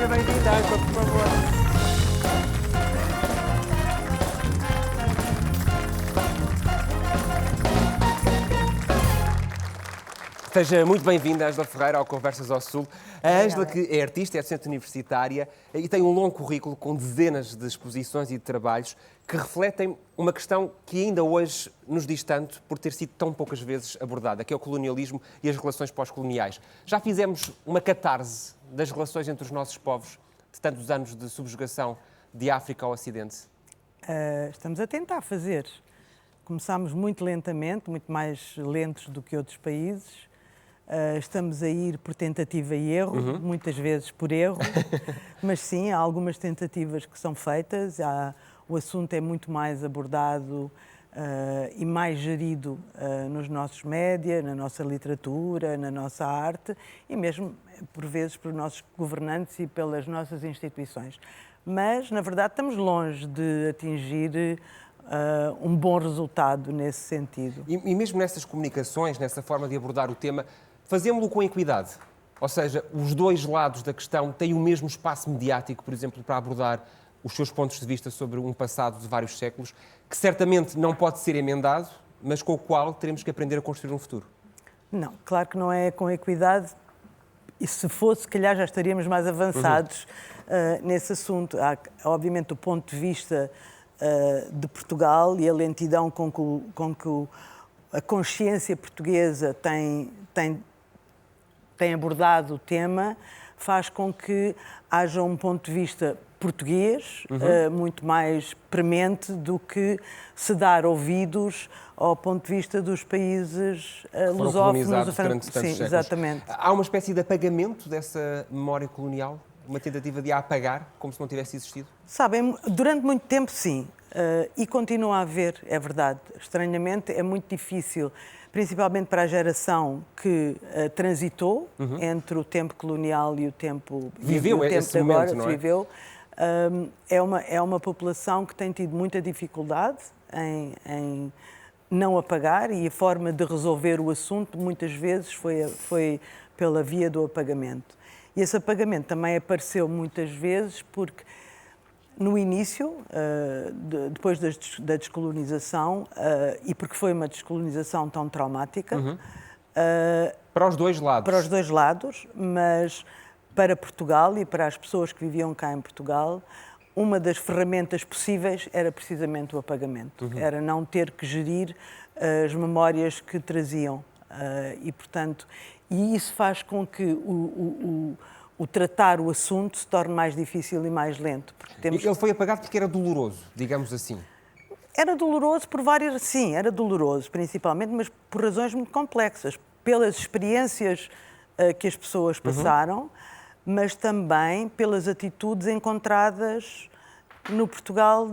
Seja bem-vinda, Ângela, por favor. Seja muito bem-vinda, Ângela Ferreira, ao Conversas ao Sul. A Ângela, que é artista, é docente universitária e tem um longo currículo com dezenas de exposições e de trabalhos que refletem uma questão que ainda hoje nos diz tanto por ter sido tão poucas vezes abordada, que é o colonialismo e as relações pós-coloniais. Já fizemos uma catarse das relações entre os nossos povos de tantos anos de subjugação de África ao Ocidente? Estamos a tentar fazer. Começámos muito lentamente, muito mais lentos do que outros países. Estamos a ir por tentativa e erro, muitas vezes por erro, mas sim, há algumas tentativas que são feitas, o assunto é muito mais abordado e mais gerido nos nossos média, na nossa literatura, na nossa arte e mesmo, por vezes, pelos nossos governantes e pelas nossas instituições. Mas, na verdade, estamos longe de atingir um bom resultado nesse sentido. E mesmo nessas comunicações, nessa forma de abordar o tema, fazemos-lo com equidade. Ou seja, os dois lados da questão têm o mesmo espaço mediático, por exemplo, para abordar os seus pontos de vista sobre um passado de vários séculos, que certamente não pode ser emendado, mas com o qual teremos que aprender a construir um futuro. Não, claro que não é com equidade. E se fosse, se calhar já estaríamos mais avançados nesse assunto. Há, obviamente, o ponto de vista de Portugal e a lentidão com que a consciência portuguesa tem abordado o tema faz com que haja um ponto de vista português muito mais premente do que se dar ouvidos ao ponto de vista dos países lusófonos. Durante tantos séculos. Exatamente. Há uma espécie de apagamento dessa memória colonial? Uma tentativa de a apagar, como se não tivesse existido? Sabem, durante muito tempo, sim. E continua a haver, é verdade. Estranhamente, é muito difícil, principalmente para a geração que transitou entre o tempo colonial e o tempo... Viveu o tempo esse de agora, momento, não é? Viveu. É uma população que tem tido muita dificuldade em não apagar e a forma de resolver o assunto, muitas vezes, foi pela via do apagamento. E esse apagamento também apareceu muitas vezes porque, no início, depois da descolonização, e porque foi uma descolonização tão traumática... Para os dois lados. Para os dois lados, mas para Portugal e para as pessoas que viviam cá em Portugal, uma das ferramentas possíveis era precisamente o apagamento. Era não ter que gerir as memórias que traziam. E, portanto... E isso faz com que o tratar o assunto se torne mais difícil e mais lento. Ele foi apagado porque era doloroso, digamos assim. Era doloroso por várias... Sim, era doloroso, principalmente, mas por razões muito complexas. Pelas experiências que as pessoas passaram, mas também pelas atitudes encontradas no Portugal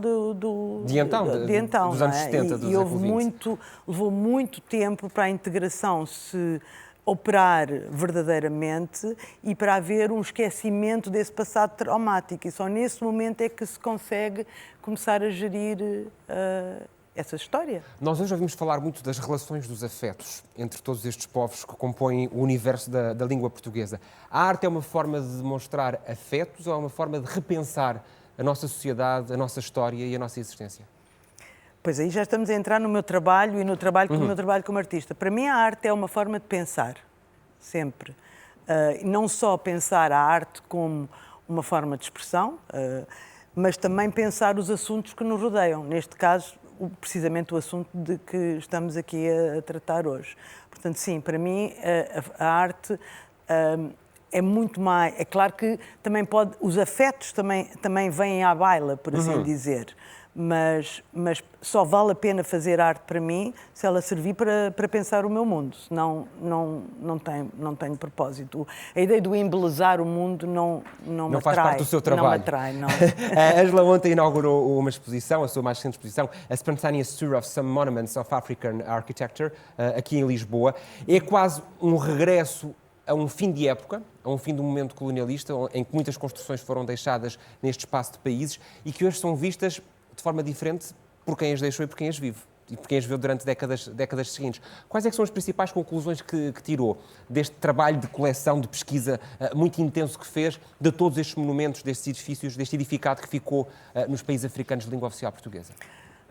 de então, dos anos 70, do século XX. Levou muito tempo para a integração se operar verdadeiramente e para haver um esquecimento desse passado traumático. E só nesse momento é que se consegue começar a gerir essa história. Nós hoje ouvimos falar muito das relações dos afetos entre todos estes povos que compõem o universo da língua portuguesa. A arte é uma forma de demonstrar afetos ou é uma forma de repensar a nossa sociedade, a nossa história e a nossa existência? Pois aí já estamos a entrar no meu trabalho e no meu trabalho como artista. Para mim a arte é uma forma de pensar, sempre. Não só pensar a arte como uma forma de expressão, mas também pensar os assuntos que nos rodeiam. Neste caso, precisamente o assunto de que estamos aqui a tratar hoje. Portanto, sim, para mim a arte é muito mais... É claro que também os afetos também vêm à baila, por assim dizer. Mas só vale a pena fazer arte para mim se ela servir para pensar o meu mundo, senão não tem propósito. A ideia do embelezar o mundo não me atrai. Faz parte do seu trabalho. Não me atrai, não. A Ângela ontem inaugurou uma exposição, a sua mais recente exposição, A Spontaneous Tour of Some Monuments of African Architecture, aqui em Lisboa. É quase um regresso a um fim de época, a um fim de um momento colonialista, em que muitas construções foram deixadas neste espaço de países e que hoje são vistas de forma diferente por quem as deixou e por quem as vive. e por quem as viu durante décadas seguintes. Quais é que são as principais conclusões que tirou deste trabalho de coleção, de pesquisa muito intenso que fez de todos estes monumentos, destes edifícios, deste edificado que ficou nos países africanos de língua oficial portuguesa?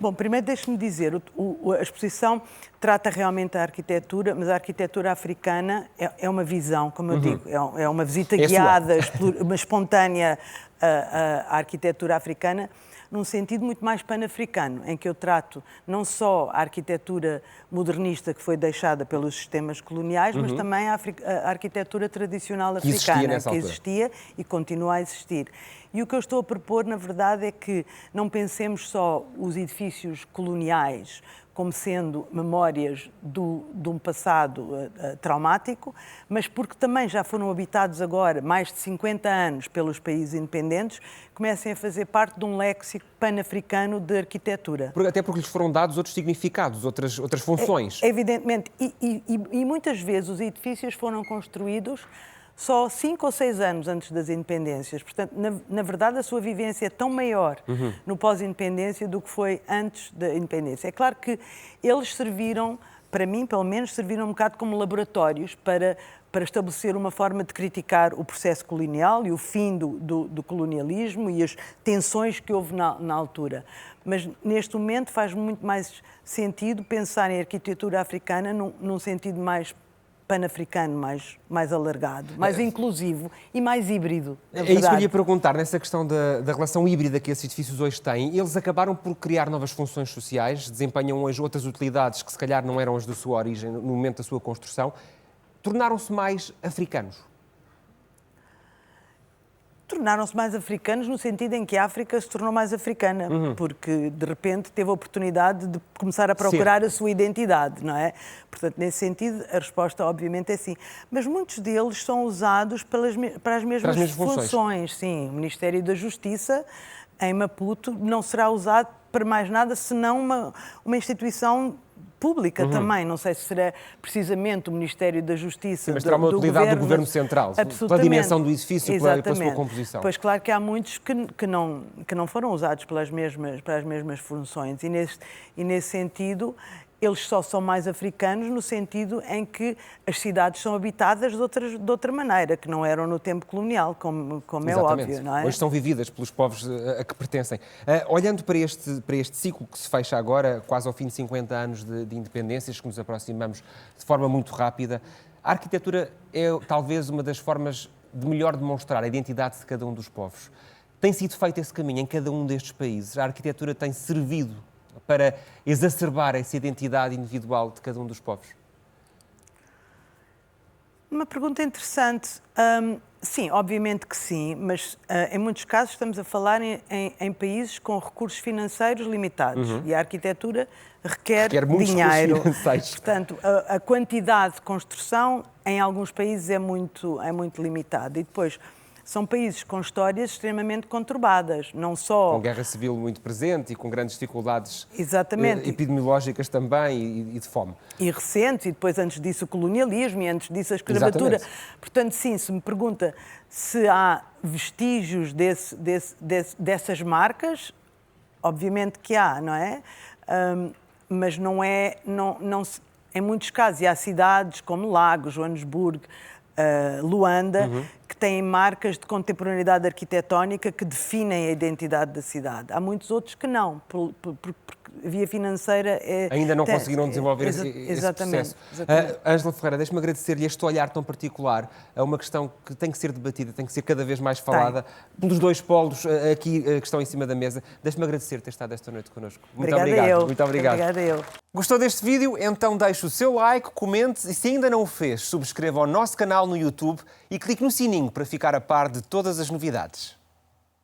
Bom, primeiro deixe-me dizer, a exposição trata realmente a arquitetura, mas a arquitetura africana é uma visão, como eu digo, é uma visita guiada, uma espontânea à arquitetura africana, num sentido muito mais pan-africano, em que eu trato não só a arquitetura modernista que foi deixada pelos sistemas coloniais, mas também a arquitetura tradicional africana, que existia e continua a existir. E o que eu estou a propor, na verdade, é que não pensemos só os edifícios coloniais como sendo memórias de um passado traumático, mas porque também já foram habitados agora mais de 50 anos pelos países independentes, comecem a fazer parte de um léxico pan-africano de arquitetura. Até porque lhes foram dados outros significados, outras funções. Evidentemente, e muitas vezes os edifícios foram construídos só 5 ou 6 anos antes das independências. Portanto, na verdade, a sua vivência é tão maior no pós-independência do que foi antes da independência. É claro que eles serviram, para mim, pelo menos, serviram um bocado como laboratórios para estabelecer uma forma de criticar o processo colonial e o fim do colonialismo e as tensões que houve na altura. Mas, neste momento, faz muito mais sentido pensar em arquitetura africana num sentido mais pan-africano, mais alargado, mais inclusivo e mais híbrido. É isso que eu ia perguntar, nessa questão da relação híbrida que esses edifícios hoje têm. Eles acabaram por criar novas funções sociais, desempenham hoje outras utilidades que se calhar não eram as da sua origem no momento da sua construção. Tornaram-se mais africanos? Tornaram-se mais africanos no sentido em que a África se tornou mais africana, porque de repente teve a oportunidade de começar a procurar a sua identidade, não é? Portanto, nesse sentido, a resposta obviamente é sim. Mas muitos deles são usados para as mesmas funções. Sim, o Ministério da Justiça, em Maputo, não será usado para mais nada senão uma instituição pública também, não sei se será precisamente o Ministério da Justiça. Sim, mas terá uma utilidade do Governo Central, pela dimensão do edifício e pela sua composição. Pois claro que há muitos que não foram usados para as mesmas funções e nesse sentido eles só são mais africanos no sentido em que as cidades são habitadas de outra maneira, que não eram no tempo colonial, como é óbvio, não é? Hoje são vividas pelos povos a que pertencem. Olhando para este ciclo que se fecha agora, quase ao fim de 50 anos de independências, que nos aproximamos de forma muito rápida, a arquitetura é talvez uma das formas de melhor demonstrar a identidade de cada um dos povos. Tem sido feito esse caminho em cada um destes países? A arquitetura tem servido para exacerbar essa identidade individual de cada um dos povos? Uma pergunta interessante. Sim, obviamente que sim, mas em muitos casos estamos a falar em países com recursos financeiros limitados e a arquitetura requer dinheiro. Portanto, a quantidade de construção em alguns países é muito limitada. E depois, são países com histórias extremamente conturbadas, não só... Com guerra civil muito presente e com grandes dificuldades epidemiológicas também e de fome. E recentes, e depois antes disso o colonialismo e antes disso a escravatura. Exatamente. Portanto, sim, se me pergunta se há vestígios dessas marcas, obviamente que há, não é? Mas não é... em muitos casos, e há cidades como Lagos, Joanesburgo, Luanda, que têm marcas de contemporaneidade arquitetónica que definem a identidade da cidade. Há muitos outros que não, porque via financeira... Ainda não conseguiram desenvolver esse processo. Ângela Ferreira, deixe-me agradecer-lhe este olhar tão particular a uma questão que tem que ser debatida, tem que ser cada vez mais falada, pelos dois polos aqui que estão em cima da mesa. Deixe-me agradecer ter estado esta noite connosco. Muito obrigado. Muito obrigado. Obrigada eu. Gostou deste vídeo? Então deixe o seu like, comente e se ainda não o fez, subscreva o nosso canal no YouTube e clique no sininho para ficar a par de todas as novidades.